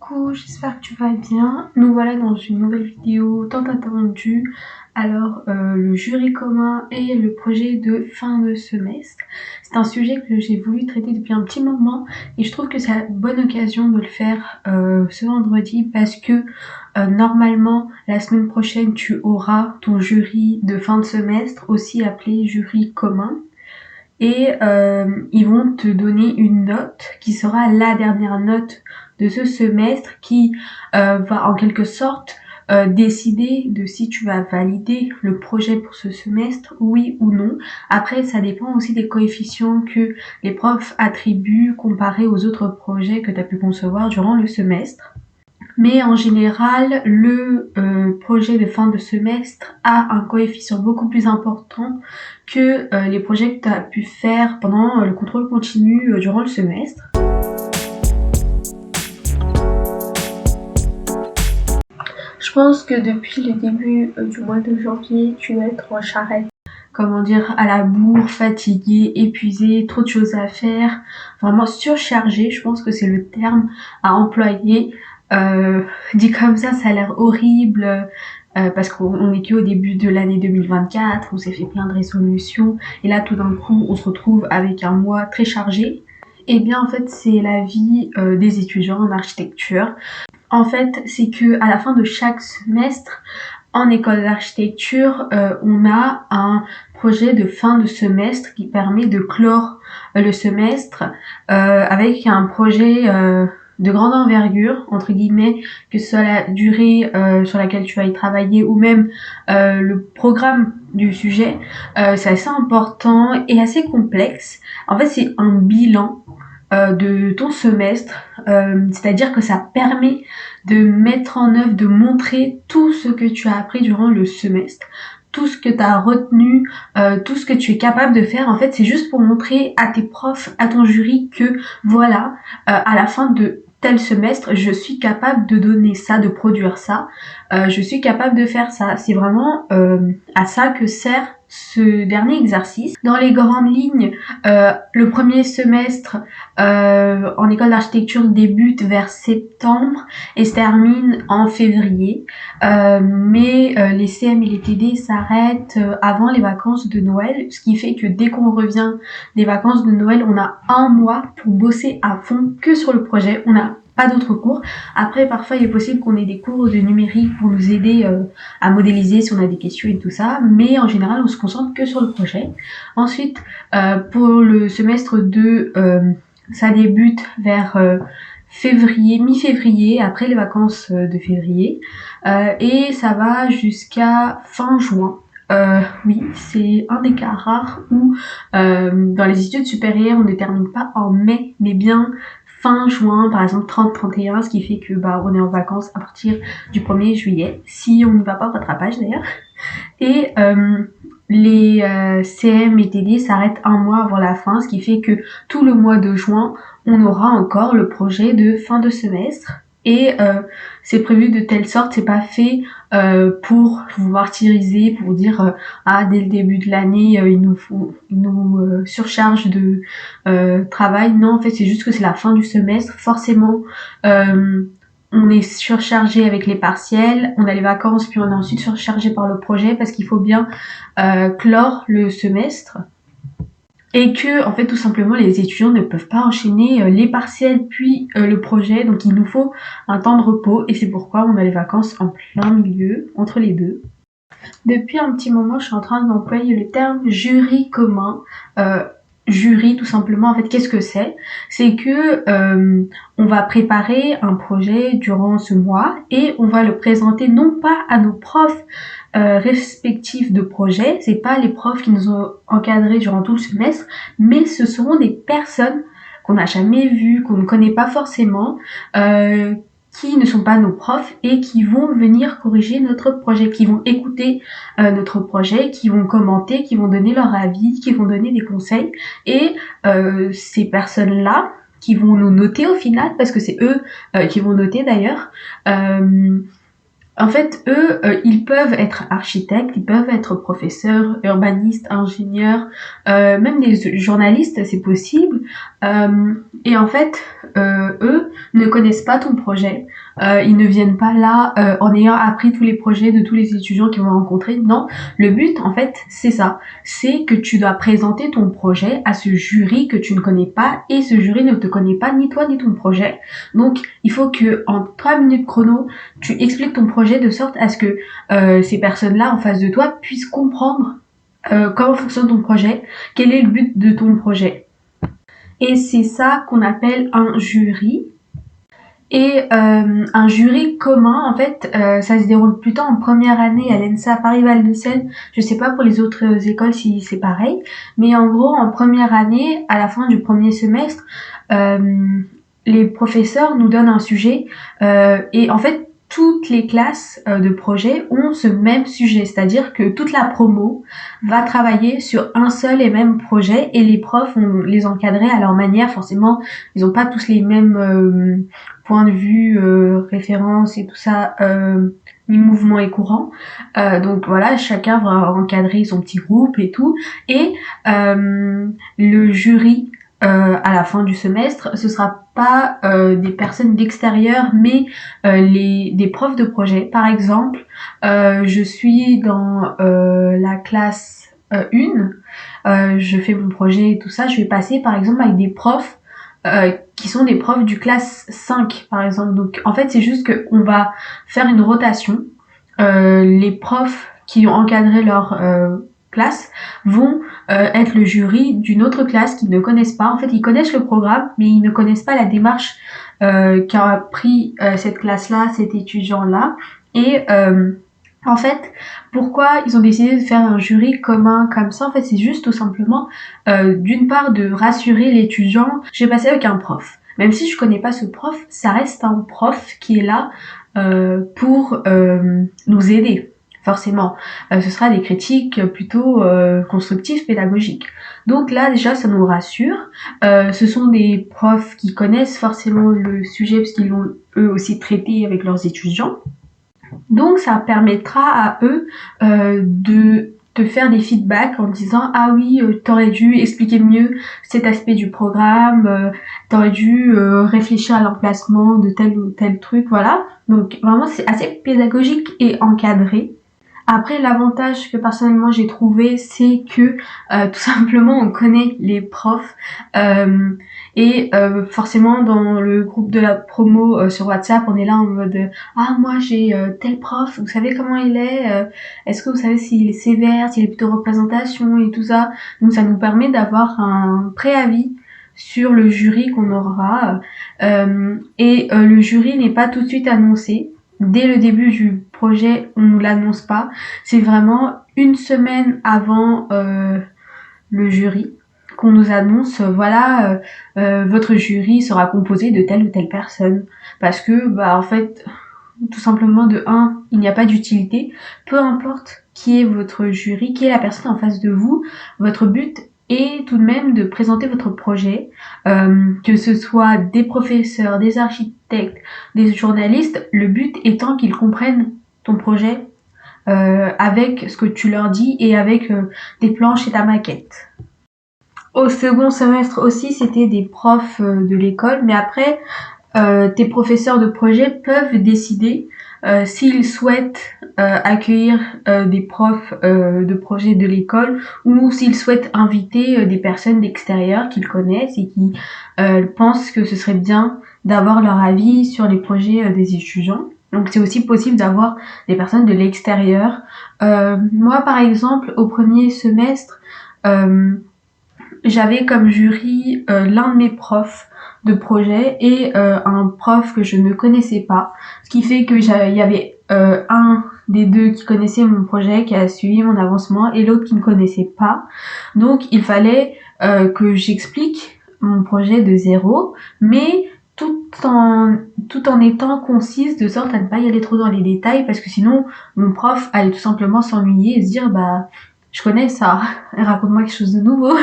Coucou, j'espère que tu vas bien. Nous voilà dans une nouvelle vidéo tant attendue. Alors, le jury commun et le projet de fin de semestre. C'est un sujet que j'ai voulu traiter depuis un petit moment et je trouve que c'est la bonne occasion de le faire ce vendredi parce que normalement, la semaine prochaine, tu auras ton jury de fin de semestre, aussi appelé jury commun. Et ils vont te donner une note qui sera la dernière note de ce semestre qui va en quelque sorte décider de si tu vas valider le projet pour ce semestre, oui ou non. Après, ça dépend aussi des coefficients que les profs attribuent comparés aux autres projets que tu as pu concevoir durant le semestre. Mais en général, le projet de fin de semestre a un coefficient beaucoup plus important que les projets que tu as pu faire pendant le contrôle continu durant le semestre. Je pense que depuis le début du mois de janvier, tu dois être en charrette. Comment dire, à la bourre, fatiguée, épuisée, trop de choses à faire, vraiment surchargée, je pense que c'est le terme à employer. Dit comme ça a l'air horrible parce qu'on est qu'au début de l'année 2024, on s'est fait plein de résolutions et là tout d'un coup on se retrouve avec un mois très chargé. Eh bien en fait c'est la vie des étudiants en architecture. En fait c'est que à la fin de chaque semestre, en école d'architecture, on a un projet de fin de semestre qui permet de clore le semestre avec un projet de grande envergure, entre guillemets, que ce soit la durée sur laquelle tu vas y travailler ou même le programme du sujet. C'est assez important et assez complexe. En fait, c'est un bilan de ton semestre, c'est-à-dire que ça permet de mettre en œuvre, de montrer tout ce que tu as appris durant le semestre, tout ce que tu as retenu, tout ce que tu es capable de faire. En fait, c'est juste pour montrer à tes profs, à ton jury que voilà, à la fin de tel semestre, je suis capable de donner ça, de produire ça, je suis capable de faire ça. C'est vraiment à ça que sert ce dernier exercice. Dans les grandes lignes, le premier semestre en école d'architecture débute vers septembre et se termine en février. Mais les CM et les TD s'arrêtent avant les vacances de Noël, ce qui fait que dès qu'on revient des vacances de Noël, on a un mois pour bosser à fond que sur le projet. On n'a pas d'autres cours. Après, parfois, il est possible qu'on ait des cours de numérique pour nous aider à modéliser si on a des questions et tout ça. Mais en général, on se concentre que sur le projet. Ensuite, pour le semestre 2, ça débute vers février, mi-février, après les vacances de février, et ça va jusqu'à fin juin. Oui, c'est un des cas rares où dans les études supérieures, on ne termine pas en mai, mais bien fin juin, par exemple 30-31, ce qui fait que on est en vacances à partir du 1er juillet, si on n'y va pas au rattrapage d'ailleurs. Et les CM et TD s'arrêtent un mois avant la fin, ce qui fait que tout le mois de juin, on aura encore le projet de fin de semestre. Et c'est prévu de telle sorte, c'est pas fait pour vous martyriser, pour dire dès le début de l'année ils nous surchargent de travail. Non, en fait c'est juste que c'est la fin du semestre, forcément. On est surchargé avec les partiels, on a les vacances, puis on est ensuite surchargé par le projet parce qu'il faut bien clore le semestre. Et que, en fait, tout simplement, les étudiants ne peuvent pas enchaîner les partiels puis le projet. Donc, il nous faut un temps de repos. Et c'est pourquoi on a les vacances en plein milieu, entre les deux. Depuis un petit moment, je suis en train d'employer le terme jury commun. Jury, tout simplement, en fait, qu'est-ce que c'est? C'est que on va préparer un projet durant ce mois et on va le présenter non pas à nos profs respectifs de projet, c'est pas les profs qui nous ont encadrés durant tout le semestre, mais ce seront des personnes qu'on n'a jamais vues, qu'on ne connaît pas forcément, qui ne sont pas nos profs et qui vont venir corriger notre projet, qui vont écouter notre projet, qui vont commenter, qui vont donner leur avis, qui vont donner des conseils. Et ces personnes-là, qui vont nous noter au final, parce que c'est eux qui vont noter d'ailleurs, En fait, eux, ils peuvent être architectes, ils peuvent être professeurs, urbanistes, ingénieurs, même des journalistes, c'est possible. Et en fait, eux ne connaissent pas ton projet. Ils ne viennent pas là en ayant appris tous les projets de tous les étudiants qu'ils vont rencontrer. Non, le but, en fait, c'est ça. C'est que tu dois présenter ton projet à ce jury que tu ne connais pas et ce jury ne te connaît pas, ni toi, ni ton projet. Donc, il faut que en 3 minutes chrono, tu expliques ton projet de sorte à ce que ces personnes-là en face de toi puissent comprendre comment fonctionne ton projet, quel est le but de ton projet. Et c'est ça qu'on appelle un jury. Et un jury commun, en fait, ça se déroule plutôt en première année à l'ENSA Paris-Val-de-Seine. Je sais pas pour les autres écoles si c'est pareil, mais en gros, en première année, à la fin du premier semestre, les professeurs nous donnent un sujet et en fait, toutes les classes de projet ont ce même sujet, c'est-à-dire que toute la promo va travailler sur un seul et même projet et les profs vont les encadrer à leur manière. Forcément, ils n'ont pas tous les mêmes points de vue, références et tout ça, ni mouvement et courant. Donc voilà, chacun va encadrer son petit groupe et tout. Et le jury à la fin du semestre, ce sera pas des personnes d'extérieur, mais des profs de projet. Par exemple, je suis dans la classe 1, je fais mon projet et tout ça, je vais passer par exemple avec des profs qui sont des profs du classe 5 par exemple. Donc en fait c'est juste qu'on va faire une rotation. Les profs qui ont encadré leur classe vont être le jury d'une autre classe qu'ils ne connaissent pas. En fait, ils connaissent le programme, mais ils ne connaissent pas la démarche qu'a pris cette classe-là, cet étudiant-là. Et en fait, pourquoi ils ont décidé de faire un jury commun comme ça? En fait, c'est juste tout simplement, d'une part, de rassurer l'étudiant. Je vais passer avec un prof. Même si je connais pas ce prof, ça reste un prof qui est là pour nous aider. Forcément, ce sera des critiques plutôt constructives, pédagogiques. Donc là, déjà, ça nous rassure. Ce sont des profs qui connaissent forcément le sujet parce qu'ils l'ont eux aussi traité avec leurs étudiants. Donc ça permettra à eux de te faire des feedbacks en disant ah oui t'aurais dû expliquer mieux cet aspect du programme, t'aurais dû réfléchir à l'emplacement de tel ou tel truc, voilà. Donc vraiment c'est assez pédagogique et encadré. Après, l'avantage que personnellement j'ai trouvé, c'est que tout simplement on connaît les profs et forcément dans le groupe de la promo sur WhatsApp, on est là en mode ah moi j'ai tel prof, vous savez comment il est, est-ce que vous savez s'il est sévère, s'il est plutôt représentation et tout ça. Donc ça nous permet d'avoir un préavis sur le jury qu'on aura et le jury n'est pas tout de suite annoncé. Dès le début du projet, on nous l'annonce pas. C'est vraiment une semaine avant le jury qu'on nous annonce, voilà, votre jury sera composé de telle ou telle personne. Parce que, bah, en fait, tout simplement, de un, il n'y a pas d'utilité. Peu importe qui est votre jury, qui est la personne en face de vous, votre but est tout de même de présenter votre projet, que ce soit des professeurs, des architectes, des journalistes, le but étant qu'ils comprennent ton projet avec ce que tu leur dis et avec des planches et ta maquette. Au second semestre aussi, c'était des profs de l'école, mais après, tes professeurs de projet peuvent décider s'ils souhaitent accueillir des profs de projet de l'école ou s'ils souhaitent inviter des personnes d'extérieur qu'ils connaissent et qui pensent que ce serait bien d'avoir leur avis sur les projets des étudiants. Donc c'est aussi possible d'avoir des personnes de l'extérieur. Moi par exemple, au premier semestre, euh, j'avais comme jury l'un de mes profs de projet et un prof que je ne connaissais pas. Ce qui fait que il y avait un des deux qui connaissait mon projet, qui a suivi mon avancement, et l'autre qui ne connaissait pas. Donc il fallait que j'explique mon projet de zéro, mais tout en étant concise de sorte à ne pas y aller trop dans les détails parce que sinon mon prof allait tout simplement s'ennuyer et se dire bah je connais ça, raconte-moi quelque chose de nouveau.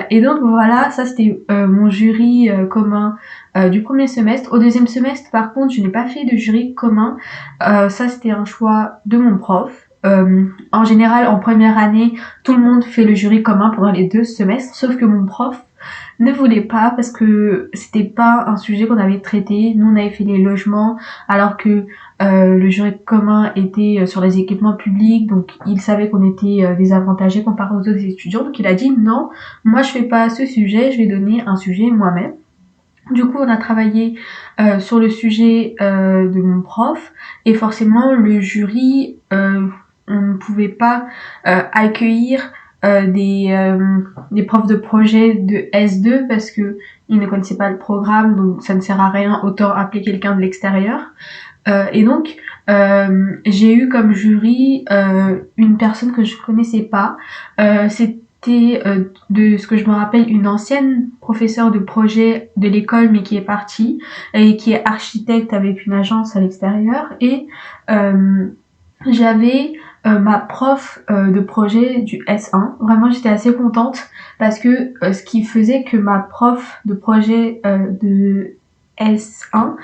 Et donc voilà, ça c'était mon jury commun du premier semestre. Au deuxième semestre, par contre, je n'ai pas fait de jury commun. Ça, c'était un choix de mon prof. En général, en première année, tout le monde fait le jury commun pendant les 2 semestres, sauf que mon prof ne voulait pas parce que c'était pas un sujet qu'on avait traité. Nous, on avait fait les logements, alors que le jury commun était sur les équipements publics, donc il savait qu'on était désavantagés comparé aux autres étudiants. Donc il a dit non, moi je fais pas ce sujet, je vais donner un sujet moi-même. Du coup, on a travaillé sur le sujet de mon prof et forcément le jury, on ne pouvait pas accueillir des profs de projet de S2 parce que ils ne connaissaient pas le programme, donc ça ne sert à rien, autant appeler quelqu'un de l'extérieur. Et donc j'ai eu comme jury une personne que je connaissais pas. C'était de ce que je me rappelle une ancienne professeure de projet de l'école mais qui est partie et qui est architecte avec une agence à l'extérieur. Et j'avais ma prof de projet du S1. Vraiment, j'étais assez contente parce que ce qui faisait que ma prof de projet de S1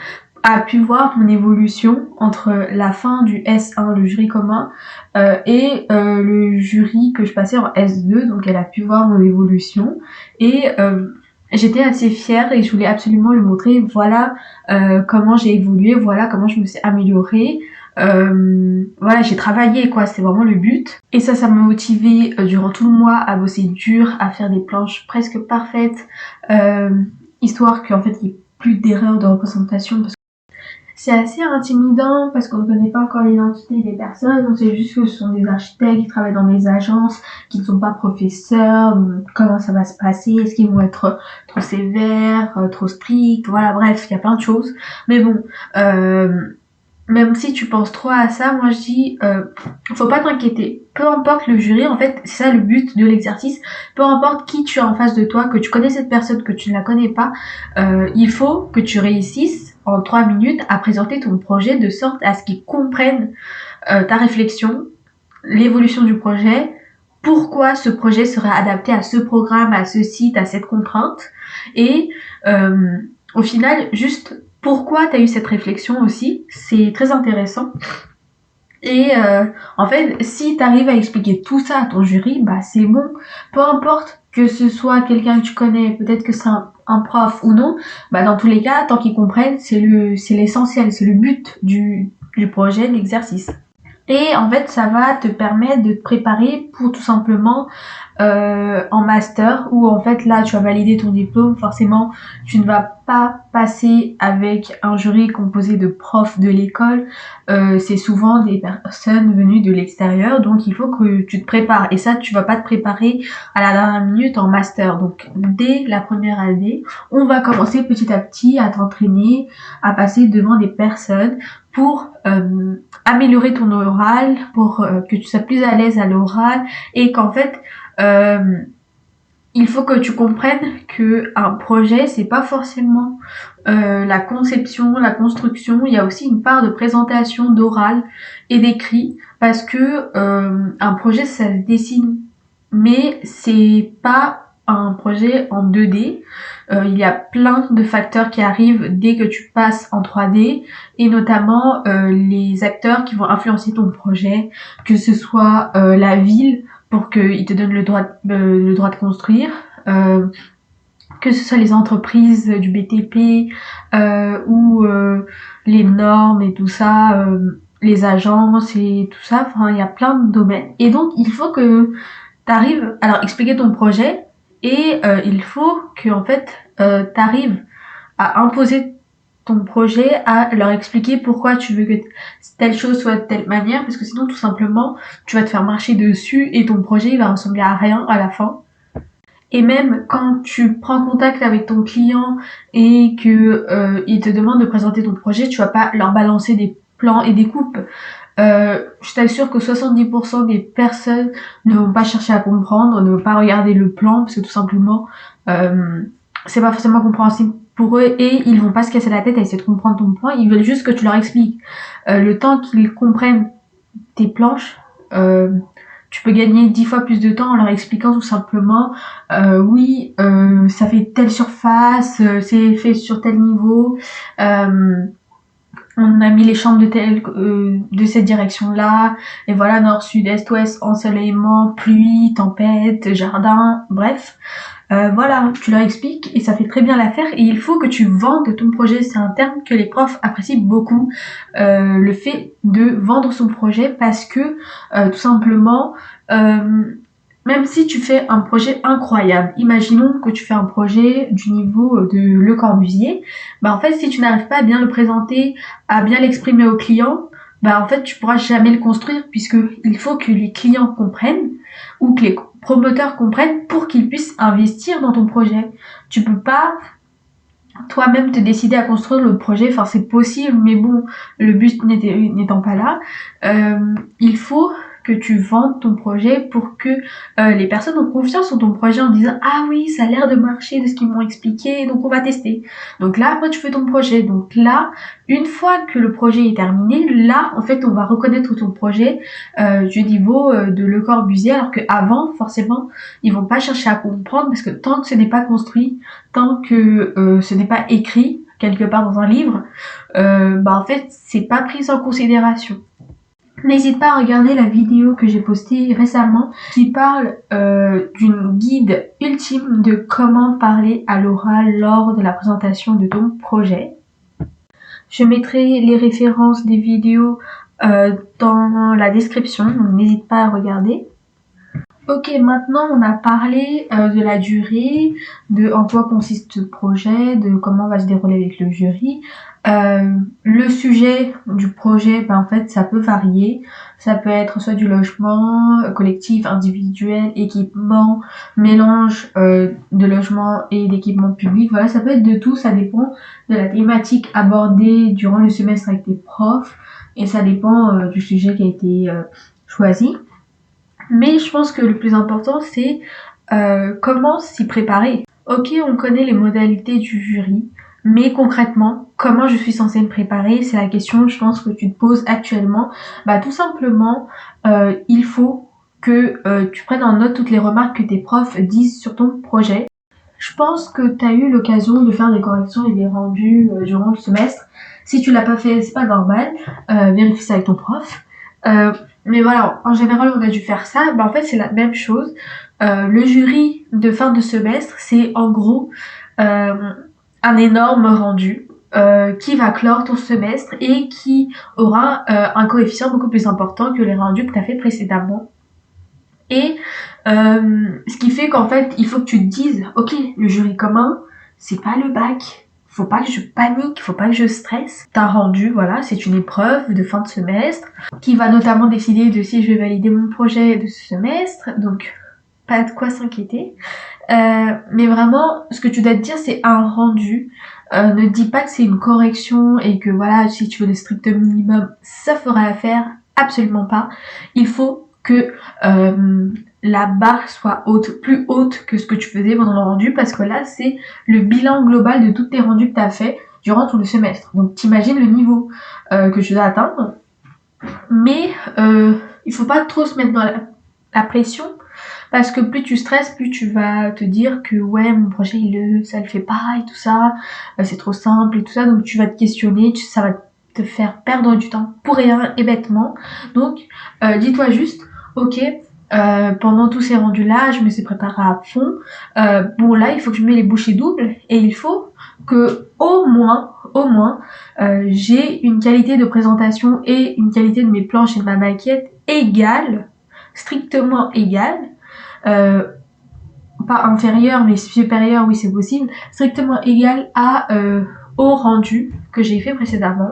a pu voir mon évolution entre la fin du S1, le jury commun, et le jury que je passais en S2. Donc elle a pu voir mon évolution et j'étais assez fière et je voulais absolument lui montrer voilà comment j'ai évolué, voilà comment je me suis améliorée. Voilà, j'ai travaillé quoi, c'est vraiment le but. Et ça m'a motivée durant tout le mois à bosser dur, à faire des planches presque parfaites, histoire qu'en fait il n'y ait plus d'erreurs de représentation. Parce que c'est assez intimidant parce qu'on ne connaît pas encore l'identité des personnes, on sait juste que ce sont des architectes qui travaillent dans des agences, qui ne sont pas professeurs, donc comment ça va se passer, est-ce qu'ils vont être trop sévères, trop stricts, voilà, bref, il y a plein de choses. Mais bon, même si tu penses trop à ça, moi je dis, faut pas t'inquiéter. Peu importe le jury, en fait, c'est ça le but de l'exercice. Peu importe qui tu as en face de toi, que tu connais cette personne, que tu ne la connais pas, il faut que tu réussisses en 3 minutes à présenter ton projet de sorte à ce qu'ils comprennent ta réflexion, l'évolution du projet, pourquoi ce projet sera adapté à ce programme, à ce site, à cette contrainte. Et au final, juste pourquoi tu as eu cette réflexion aussi, c'est très intéressant. Et en fait, si tu arrives à expliquer tout ça à ton jury, bah c'est bon. Peu importe que ce soit quelqu'un que tu connais, peut-être que c'est un prof ou non, bah dans tous les cas, tant qu'ils comprennent, c'est l'essentiel, c'est le but du projet, de l'exercice. Et en fait, ça va te permettre de te préparer pour tout simplement en master où en fait là tu vas valider ton diplôme. Forcément tu ne vas pas passer avec un jury composé de profs de l'école, c'est souvent des personnes venues de l'extérieur, donc il faut que tu te prépares et ça tu vas pas te préparer à la dernière minute en master. Donc dès la première année on va commencer petit à petit à t'entraîner à passer devant des personnes pour améliorer ton oral, pour que tu sois plus à l'aise à l'oral et qu'en fait il faut que tu comprennes que un projet c'est pas forcément la conception, la construction, il y a aussi une part de présentation, d'oral et d'écrit parce que un projet ça se dessine mais c'est pas un projet en 2D. Il y a plein de facteurs qui arrivent dès que tu passes en 3D et notamment les acteurs qui vont influencer ton projet, que ce soit la ville pour qu'ils te donnent le droit de construire, que ce soit les entreprises du BTP ou les normes et tout ça, les agences et tout ça, enfin il y a plein de domaines. Et donc il faut que tu arrives à leur expliquer ton projet et il faut que en fait tu arrives à imposer ton projet, à leur expliquer pourquoi tu veux que telle chose soit de telle manière, parce que sinon tout simplement tu vas te faire marcher dessus et ton projet il va ressembler à rien à la fin. Et même quand tu prends contact avec ton client et que il te demande de présenter ton projet, tu vas pas leur balancer des plans et des coupes. Je t'assure que 70% des personnes ne vont pas chercher à comprendre, ne vont pas regarder le plan parce que tout simplement c'est pas forcément compréhensible pour eux et ils vont pas se casser la tête à essayer de comprendre ton plan. Ils veulent juste que tu leur expliques. Le temps qu'ils comprennent tes planches, tu peux gagner 10 fois plus de temps en leur expliquant tout simplement oui, ça fait telle surface, c'est fait sur tel niveau, on a mis les chambres de cette direction-là, et voilà, nord, sud, est, ouest, ensoleillement, pluie, tempête, jardin, bref. Voilà, tu leur expliques et ça fait très bien l'affaire, et il faut que tu vendes ton projet. C'est un terme que les profs apprécient beaucoup, le fait de vendre son projet, parce que tout simplement, même si tu fais un projet incroyable, imaginons que tu fais un projet du niveau de Le Corbusier, bah en fait si tu n'arrives pas à bien le présenter, à bien l'exprimer au client, bah en fait tu pourras jamais le construire, puisque il faut que les clients comprennent, ou que les promoteurs comprennent, pour qu'ils puissent investir dans ton projet. Tu peux pas toi-même te décider à construire le projet, enfin c'est possible, mais bon, le but n'étant pas là, il faut que tu vendes ton projet pour que les personnes ont confiance en ton projet en disant ah oui, ça a l'air de marcher de ce qu'ils m'ont expliqué, donc on va tester. Donc là après tu fais ton projet, donc là une fois que le projet est terminé, là en fait on va reconnaître ton projet du niveau de Le Corbusier, alors qu'avant forcément ils vont pas chercher à comprendre, parce que tant que ce n'est pas construit, tant que ce n'est pas écrit quelque part dans un livre, bah en fait c'est pas pris en considération. N'hésite pas à regarder la vidéo que j'ai postée récemment qui parle d'une guide ultime de comment parler à l'oral lors de la présentation de ton projet. Je mettrai les références des vidéos dans la description, donc n'hésite pas à regarder. Ok, maintenant on a parlé de la durée, de en quoi consiste ce projet, de comment on va se dérouler avec le jury. Le sujet du projet, ben en fait ça peut varier. Ça peut être soit du logement collectif, individuel, équipement, mélange de logement et d'équipement public. Voilà, ça peut être de tout, ça dépend de la thématique abordée durant le semestre avec tes profs, et ça dépend du sujet qui a été choisi. Mais je pense que le plus important, c'est comment s'y préparer. Ok, on connaît les modalités du jury, mais concrètement, comment je suis censée me préparer? C'est la question, je pense, que tu te poses actuellement. Bah tout simplement, il faut que tu prennes en note toutes les remarques que tes profs disent sur ton projet. Je pense que tu as eu l'occasion de faire des corrections et des rendus durant le semestre. Si tu l'as pas fait, c'est pas normal. Vérifie ça avec ton prof. Mais voilà, en général, on a dû faire ça. Bah, en fait, c'est la même chose. Le jury de fin de semestre, c'est en gros un énorme rendu qui va clore ton semestre et qui aura un coefficient beaucoup plus important que les rendus que tu as fait précédemment. Et ce qui fait qu'en fait, il faut que tu te dises, ok, le jury commun, c'est pas le bac. Faut pas que je panique, faut pas que je stresse. T'as rendu, voilà, c'est une épreuve de fin de semestre qui va notamment décider de si je vais valider mon projet de ce semestre. Donc, pas de quoi s'inquiéter. Mais vraiment, ce que tu dois te dire, c'est un rendu. Ne te dis pas que c'est une correction et que voilà, si tu veux le strict minimum, ça fera l'affaire. Absolument pas. Il faut que la barre soit haute, plus haute que ce que tu faisais pendant le rendu, parce que là, c'est le bilan global de tous tes rendus que tu as fait durant tout le semestre. Donc, t'imagines le niveau que tu dois atteindre. Mais il faut pas trop se mettre dans la pression, parce que plus tu stresses, plus tu vas te dire que ouais, mon projet ça le fait pas et tout ça, c'est trop simple et tout ça, donc tu vas te questionner, ça va te faire perdre du temps pour rien et bêtement. Donc dis-toi juste, ok, pendant tous ces rendus là, je me suis préparée à fond. Bon là, il faut que je mette les bouchées doubles, et il faut que au moins, j'ai une qualité de présentation et une qualité de mes planches et de ma maquette égale, strictement égale, pas inférieure mais supérieure, oui c'est possible, strictement égale au rendu que j'ai fait précédemment.